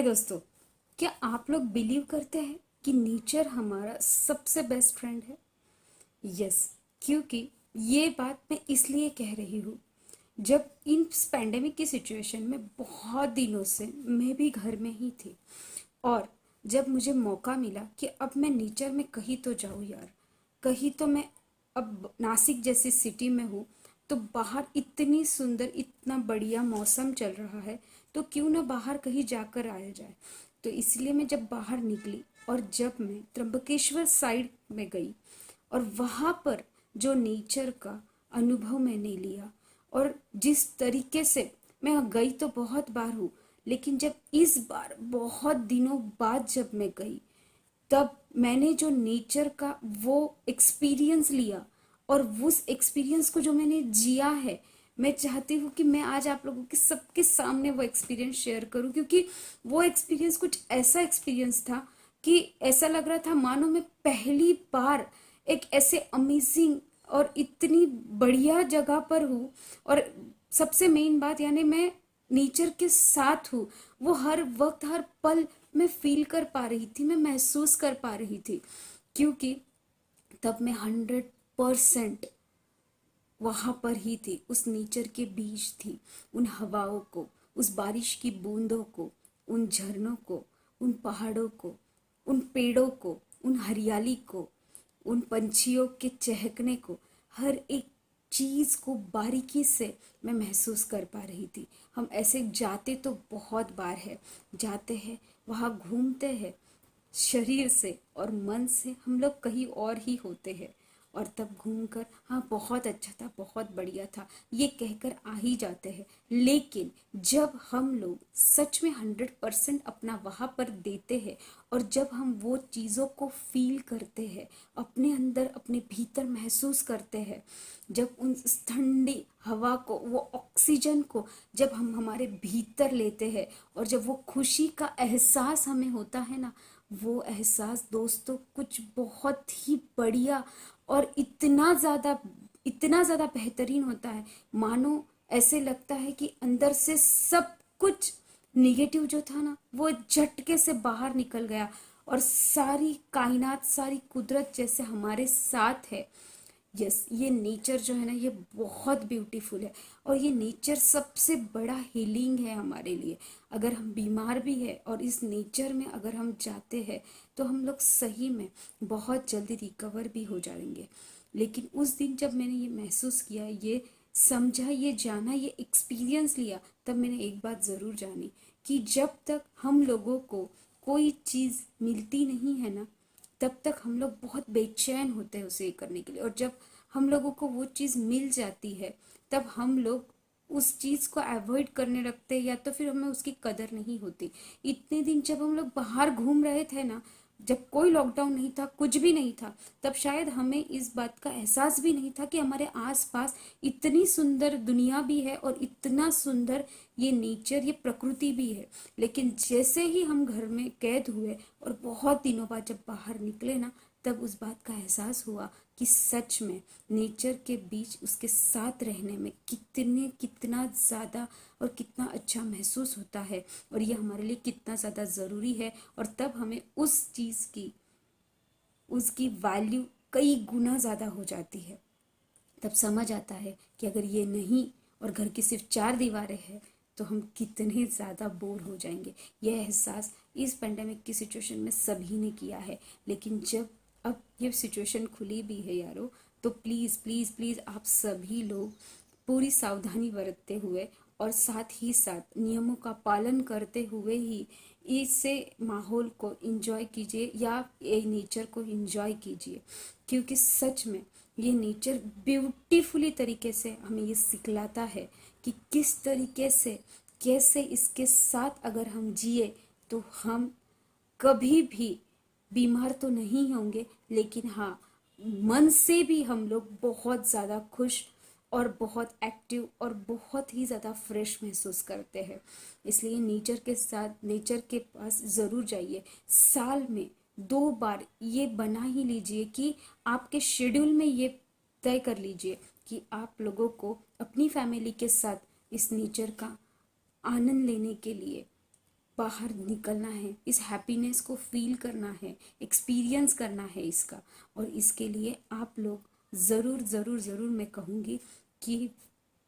दोस्तों, क्या आप लोग बिलीव करते हैं कि नेचर हमारा सबसे बेस्ट फ्रेंड है? यस। क्योंकि ये बात मैं इसलिए कह रही हूँ, जब इन पैंडेमिक की सिचुएशन में बहुत दिनों से मैं भी घर में ही थी, और जब मुझे मौका मिला कि अब मैं नेचर में कहीं तो जाऊँ यार, कहीं तो मैं अब नासिक जैसी सिटी में हूँ, तो बाहर इतनी सुंदर इतना बढ़िया मौसम चल रहा है, तो क्यों ना बाहर कहीं जाकर आया जाए। तो इसलिए मैं जब बाहर निकली और जब मैं त्र्यंबकेश्वर साइड में गई और वहाँ पर जो नेचर का अनुभव मैंने लिया, और जिस तरीके से मैं गई तो बहुत बार हूँ, लेकिन जब इस बार बहुत दिनों बाद जब मैं गई, तब मैंने जो नेचर का वो एक्सपीरियंस लिया, और उस एक्सपीरियंस को जो मैंने जिया है, मैं चाहती हूँ कि मैं आज आप लोगों के सबके सामने वो एक्सपीरियंस शेयर करूँ, क्योंकि वो एक्सपीरियंस कुछ ऐसा एक्सपीरियंस था कि ऐसा लग रहा था मानो मैं पहली बार एक ऐसे अमेजिंग और इतनी बढ़िया जगह पर हूँ। और सबसे मेन बात, यानी मैं नेचर के साथ हूँ, वो हर वक्त हर पल मैं फील कर पा रही थी, मैं महसूस कर पा रही थी, क्योंकि तब मैं 100% वहां पर ही थी, उस नेचर के बीच थी। उन हवाओं को, उस बारिश की बूंदों को, उन झरनों को, उन पहाड़ों को, उन पेड़ों को, उन हरियाली को, उन पंछियों के चहकने को, हर एक चीज को बारीकी से मैं महसूस कर पा रही थी। हम ऐसे जाते तो बहुत बार है, जाते हैं वहाँ घूमते हैं, शरीर से और मन से हम लोग कहीं और ही होते हैं, और तब घूमकर हाँ बहुत अच्छा था, बहुत बढ़िया था, ये कहकर आ ही जाते हैं। लेकिन जब हम लोग सच में 100% अपना वहाँ पर देते हैं, और जब हम वो चीज़ों को फील करते हैं, अपने अंदर अपने भीतर महसूस करते हैं, जब उन ठंडी हवा को, वो ऑक्सीजन को जब हम हमारे भीतर लेते हैं, और जब वो खुशी का एहसास हमें होता है ना, वो एहसास दोस्तों कुछ बहुत ही बढ़िया और इतना ज़्यादा बेहतरीन होता है। मानो ऐसे लगता है कि अंदर से सब कुछ निगेटिव जो था ना, वो झटके से बाहर निकल गया, और सारी कायनात, सारी कुदरत जैसे हमारे साथ है। यस, ये नेचर जो है ना, ये बहुत ब्यूटीफुल है, और ये नेचर सबसे बड़ा हीलिंग है हमारे लिए। अगर हम बीमार भी है और इस नेचर में अगर हम जाते हैं, तो हम लोग सही में बहुत जल्दी रिकवर भी हो जाएंगे। लेकिन उस दिन जब मैंने ये महसूस किया, ये समझा, ये जाना, ये एक्सपीरियंस लिया, तब मैंने एक बात ज़रूर जानी कि जब तक हम लोगों को कोई चीज़ मिलती नहीं है ना, तब तक हम लोग बहुत बेचैन होते हैं उसे करने के लिए, और जब हम लोगों को वो चीज़ मिल जाती है, तब हम लोग उस चीज़ को अवॉइड करने लगते हैं, या तो फिर हमें उसकी कदर नहीं होती। इतने दिन जब हम लोग बाहर घूम रहे थे ना, जब कोई लॉकडाउन नहीं था, कुछ भी नहीं था, तब शायद हमें इस बात का एहसास भी नहीं था कि हमारे आसपास इतनी सुंदर दुनिया भी है, और इतना सुंदर ये नेचर, ये प्रकृति भी है। लेकिन जैसे ही हम घर में कैद हुए और बहुत दिनों बाद जब बाहर निकले ना, तब उस बात का एहसास हुआ कि सच में नेचर के बीच उसके साथ रहने में कितना ज़्यादा और कितना अच्छा महसूस होता है, और ये हमारे लिए कितना ज़्यादा ज़रूरी है। और तब हमें उस चीज़ की, उसकी वैल्यू कई गुना ज़्यादा हो जाती है। तब समझ आता है कि अगर ये नहीं, और घर की सिर्फ 4 दीवारें हैं, तो हम कितने ज़्यादा बोर हो जाएंगे। यह एहसास इस पेंडेमिक की सिचुएशन में सभी ने किया है। लेकिन जब अब ये सिचुएशन खुली भी है यारो, तो प्लीज़ प्लीज़ प्लीज़ आप सभी लोग पूरी सावधानी बरतते हुए और साथ ही साथ नियमों का पालन करते हुए ही इससे माहौल को एंजॉय कीजिए, या ये नेचर को एंजॉय कीजिए। क्योंकि सच में ये नेचर ब्यूटीफुली तरीके से हमें ये सिखलाता है कि किस तरीके से, कैसे इसके साथ अगर हम जिए, तो हम कभी भी बीमार तो नहीं होंगे, लेकिन हाँ, मन से भी हम लोग बहुत ज़्यादा खुश और बहुत एक्टिव और बहुत ही ज़्यादा फ्रेश महसूस करते हैं। इसलिए नेचर के साथ, नेचर के पास ज़रूर जाइए। साल में 2 बार ये बना ही लीजिए कि आपके शेड्यूल में ये तय कर लीजिए कि आप लोगों को अपनी फैमिली के साथ इस नेचर का आनंद लेने के लिए बाहर निकलना है, इस हैप्पीनेस को फील करना है, एक्सपीरियंस करना है इसका। और इसके लिए आप लोग ज़रूर ज़रूर ज़रूर, मैं कहूँगी कि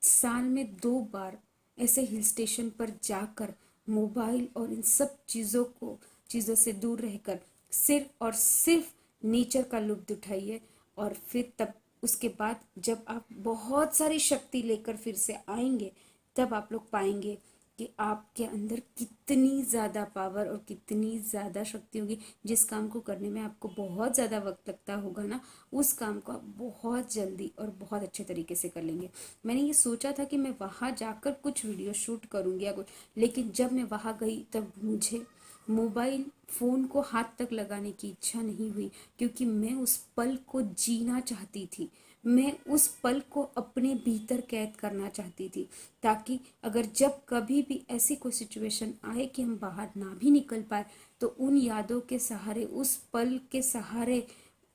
साल में 2 बार ऐसे हिल स्टेशन पर जाकर मोबाइल और इन सब चीज़ों से दूर रहकर सिर्फ और सिर्फ नेचर का लुत्फ़ उठाइए। और फिर तब उसके बाद जब आप बहुत सारी शक्ति लेकर फिर से आएंगे, तब आप लोग पाएंगे कि आपके अंदर कितनी ज़्यादा पावर और कितनी ज़्यादा शक्ति होगी। जिस काम को करने में आपको बहुत ज़्यादा वक्त लगता होगा ना, उस काम को आप बहुत जल्दी और बहुत अच्छे तरीके से कर लेंगे। मैंने ये सोचा था कि मैं वहाँ जाकर कुछ वीडियो शूट करूँगी या कुछ, लेकिन जब मैं वहाँ गई तब मुझे मोबाइल फ़ोन को हाथ तक लगाने की इच्छा नहीं हुई, क्योंकि मैं उस पल को जीना चाहती थी। मैं उस पल को अपने भीतर कैद करना चाहती थी, ताकि अगर जब कभी भी ऐसी कोई सिचुएशन आए कि हम बाहर ना भी निकल पाए, तो उन यादों के सहारे, उस पल के सहारे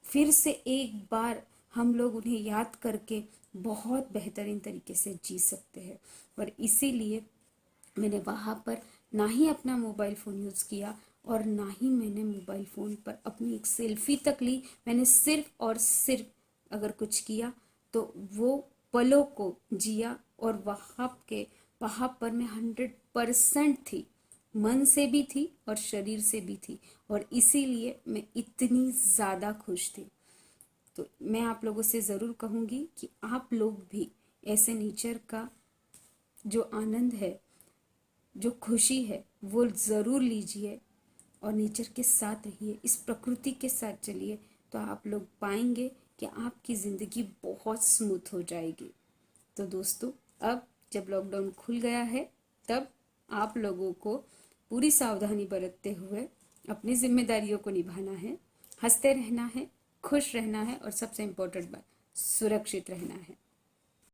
फिर से एक बार हम लोग उन्हें याद करके बहुत बेहतरीन तरीके से जी सकते हैं। और इसीलिए मैंने वहाँ पर ना ही अपना मोबाइल फ़ोन यूज़ किया और ना ही मैंने मोबाइल फ़ोन पर अपनी एक सेल्फ़ी तक ली। मैंने सिर्फ और सिर्फ अगर कुछ किया तो वो पलों को जिया, और वहाँ पर मैं 100% थी, मन से भी थी और शरीर से भी थी, और इसीलिए मैं इतनी ज़्यादा खुश थी। तो मैं आप लोगों से ज़रूर कहूँगी कि आप लोग भी ऐसे नेचर का जो आनंद है, जो खुशी है, वो ज़रूर लीजिए और नेचर के साथ रहिए, इस प्रकृति के साथ चलिए, तो आप लोग पाएंगे कि आपकी ज़िंदगी बहुत स्मूथ हो जाएगी। तो दोस्तों, अब जब लॉकडाउन खुल गया है, तब आप लोगों को पूरी सावधानी बरतते हुए अपनी जिम्मेदारियों को निभाना है, हंसते रहना है, खुश रहना है, और सबसे इम्पोर्टेंट बात, सुरक्षित रहना है।